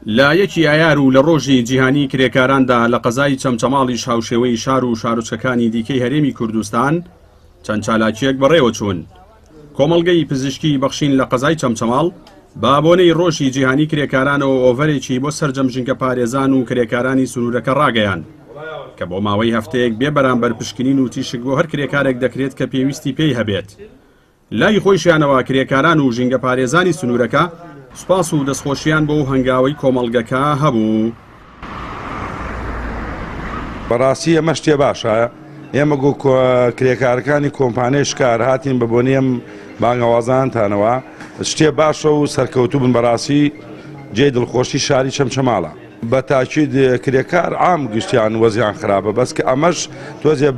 لا یەکی ئایار و لە ڕۆژی جیهانی کرێکاراندا لە قەزای چەمچەماڵی شاوشێوەی شار و شارۆچەکانی دیکەی هەرێمی کوردستان چەند چالاکیەک بەڕێوە چوون. کۆمەڵگەی پزیشکی بەخشین لە قەزای چەمچەماڵ با بۆنەی ڕۆژی جیهانی کرێکارانەوە ئۆڤەرێکی بۆ سەرجەم ژینگە پارێزان و کرێکارانی سنوورەکە ڕاگەیان کە بۆ ماوەی هەفتەیەک بێ بەرامبەر پشکنین و تیشک بۆ هەر کرێکارێک دەکرێت کە پێویستی پێی هەبێت. لای خۆیشیانەوە کرێکاران و ژینگە پارێزانی سنوورەکە سوپاس و دەستخۆشیان بۆ هەنگاوەی کۆمەڵگەکە هەبوو. بەڕاستی ئەمە شتێ باشە. ئێمە گۆ کرێکارەکانی کۆمپانیای شکار هاتین بە بۆنێم بانگەوازانتانەوە شتێ باشە و سەرکەوتوو بن بەڕاستی جێی دڵخۆشی شاری چەمچەماڵە. بە تاکید کرێکار عام گشتیان وەزیان خراپە بەس کە ئەمەش تۆزێ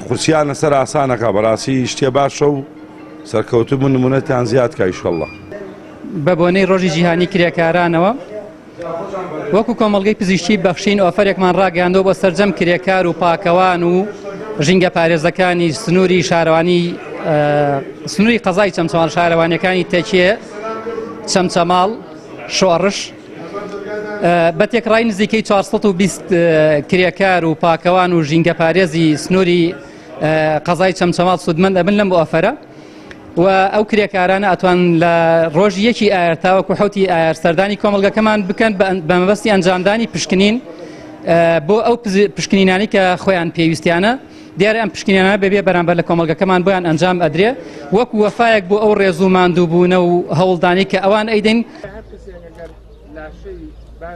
قورسیان لەسەر ئاسانەکە بەڕاستی شتێ باشە و سەرکەوتوو بوون نمونەتان زیاد کە ئینشەڵڵا. بە بۆنەی ڕۆژی جیهانی کرێکارانەوە وەکو کۆمەڵگەی پزیشکی بەخشین ئۆفەرێکمان ڕاگەاندەوە بۆ سەرجەم کرێکار و پاکەوان و ژینگە پارێزەکانی سنووری شارەوانی سنووری قەزای چەمچەماڵ شارەوانیەکانی تەکیە چەمچەماڵ شۆڕش بە تێکڕای نزیکەی 420 کرێکار و پاکەوان و ژینگە پارێزی سنووری قەزای چەمچەماڵ سودمەند ئەبن لەم بۆ ئۆفەرە و ئەو کرێکارانە ئەتوان لە ڕۆژی یەکی ئایار تاوەکو حوتی ئایار سەردانی کۆمەڵگەکەمان بکەن بە مەبەستی ئەنجامدانی پشکنین بۆ ئەو پشکنینانی کە خۆیان پێویستیانە. دیارە ئەم پشکنینانە بەبێ بەرامبەر لە کۆمەڵگەکەمان بۆیان ئەنجام ئەدرێ وەکو وەفایەک بۆ ئەو ڕێزوماندووبوونە و هەوڵدانی کە ئەوان ئەیدەین.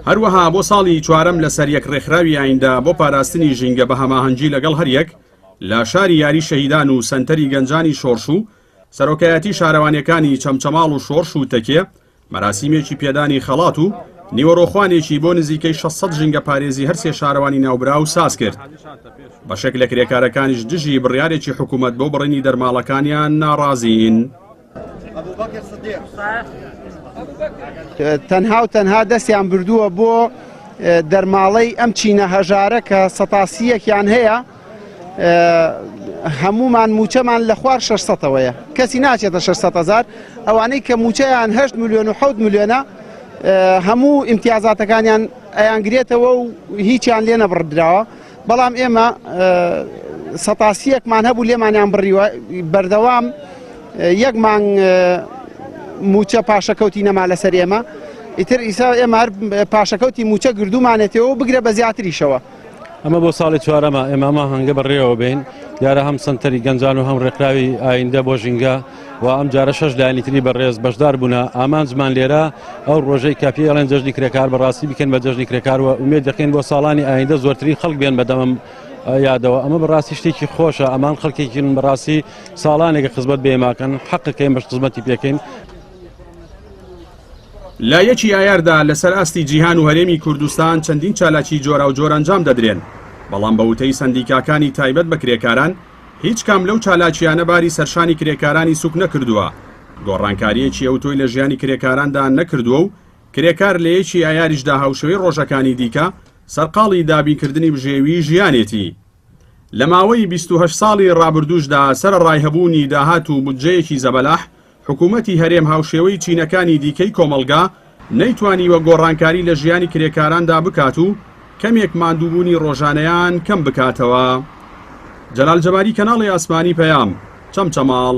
هەروەها بۆ ساڵی چوارەم لەسەر یەک ڕێکخراوی ئایندا بۆ پاراستنی ژینگە بە هەماهەنگی لەگەڵ هەریەک لە شاری یاری شەهیدان و سەنتەری گەنجانی شۆڕش و سەرۆکایەتی شارەوانیەکانی چەمچەماڵ و شۆڕش و تەکێ مەراسیمێکی پێدانی خەڵات و نیوەڕۆخوانێکی بۆ نزیکەی 600 ژینگە پارێزی هەرسێ شارەوانی ناوبرا و ساز کرد. بەشێک لە کرێکارەکانیش دژی بڕیارێکی حکوومەت بۆ بڕینی دەرماڵەکانیان ناڕازین. تەنها و تەنها دەستیان بردووە بۆ دەرماڵەی ئەم چینە هەژارە کە سەتاسیەکیان هەیە هەمومان موچەمان لە خوار 600ەوەیە کەسی ناچێتە 600,000 ئەوانەی کە موچەیان 8 میلیۆن و 7 میلیۆنە هەموو ئیمتیازاتەکانیان ئەیانگرێتەوە و هیچیان لێ نەبڕدراوە. بەڵام ئێمە سەتاسیەکمان هەبوو لێمانیان بڕیوە بەردەوام یەک مانگ موچە پاشەکەوتی نەما لەسەر ئێمە ئیتر ئیسا ئێمە هەر پاشەکەوتی موچە گردومانێتەوە و بگرە بە زیاتریشەوە. ئەمە بۆ ساڵی چوارەمە ئێمەمە هەنگە بەڕێوە بین دیارە هەم سنتەری گەنجان و هەم ڕێکراوی ئایندە بۆ ژینگە و ئەم جارە 6 لایەنی تری بەڕێز بەشدار بوون ئامانجمان لێرە ئەو ڕۆژەی کاپی ئەڵێن جەژنی کرێکار بەڕاستی بکەن بە جەژنی کرێکار و ئومێد دەکەین بۆ ساڵانی ئایندە زۆرترین خەڵک بێن بەدەمم یادەوە. ئەمە بەڕاستی شتێکی خۆشە ئەمان خەڵکێکین بەڕاستی ساڵانێکە خزمەت بێماکەن حەقەکەین بەش خزمەتی پێکەین. لە یەکی ئایاردا لەسەر ئاستی جیهان و هەرێمی کوردستان چەندین چالاکی جۆرا و جۆر ئەنجام دەدرێن بەڵام بە وتەی سەندیکاکانی تایبەت بە کرێکاران هیچ کام لەو چالاکیانە باری سەرشانی کرێکارانی سوک نەکردووە. گۆڕانکاریەکی ئەوتۆی لە ژیانی کرێکاراندا نەکردووە و کرێکار لە یەکی ئایاریشدا هاوشەوەی ڕۆژەکانی دیکە سەرقاڵی دابینکردنی بژێوی ژیانێتی. لە ماوەی 28 ساڵی ڕابردووشدا سەرڕای هەبوونی داهات و بودجەیەکی زەبەلاح حکوومەتی هەرێم هاوشێوەی چینەکانی دیکەی کۆمەلگا نەیتوانیوە گۆڕانکاری لە ژیانی کرێکاراندا بکات و کەمێک ماندووبوونی ڕۆژانەیان کەم بکاتەوە. جەلال جەباری کەناڵی ئاسمانی پەیام چەمچەماڵ.